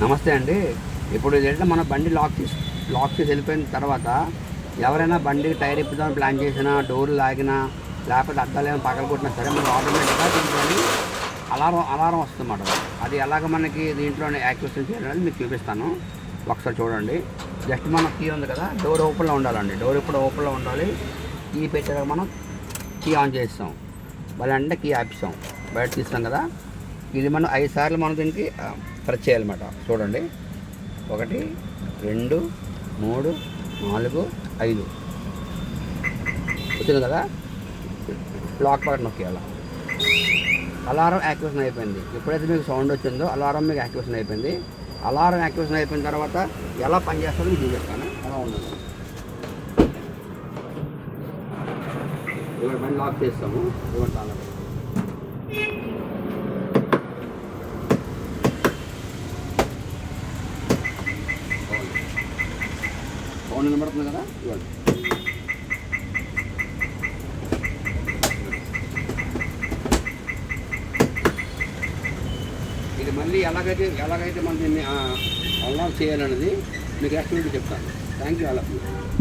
నమస్తే అండి. ఇప్పుడు ఏంటంటే మన బండి లాక్ చేసి వెళ్ళిపోయిన తర్వాత ఎవరైనా బండి టైర్ ఇప్పుదామని ప్లాన్ చేసినా, డోర్లు లాగినా, లేకపోతే అద్దాలు ఏమైనా పగలగొట్టినా సరే మనకు ఆటోమేటిక్గా దీంట్లోని అలారం వస్తుందన్నమాట. అది ఎలాగ మనకి దీంట్లోనే యాక్టివేషన్ చేయాలని మీకు చూపిస్తాను. ఒకసారి చూడండి. జస్ట్ మన కీ ఉంది కదా, డోర్ ఓపెన్లో ఉండాలండి. డోర్ ఇప్పుడు ఓపెన్లో ఉండాలి. కీ పెట్టాక మనం కీ ఆన్ చేస్తాం, మళ్ళీ అంటే కీ ఆపిస్తాం, బయట తీస్తాం కదా. ఇది మనం 5 సార్లు మనం దీనికి ప్రెస్ చేయాలన్నమాట. చూడండి, 1 2 3 4 5 వచ్చింది కదా. లాక్ బటన్ నొక్కేయాలి. అలారం యాక్టివేషన్ అయిపోయింది. ఎప్పుడైతే మీకు సౌండ్ వచ్చిందో అలారం మీకు యాక్టివేషన్ అయిపోయింది. అలారం యాక్టివేషన్ అయిపోయిన తర్వాత ఎలా పనిచేస్తుందో మీకు చూపిస్తాను. ఎలా ఉండదు ఇవాళ బండి లాక్ చేస్తాము. ఇవ్వండి సౌండ్ నిలబడుతుంది కదా. ఇవ్వండి. ఇది మళ్ళీ ఎలాగైతే మనం దీన్ని అన్లాక్ చేయాలనేది మీకు యాక్టివిటీ చెప్తాను. Thank you all of you.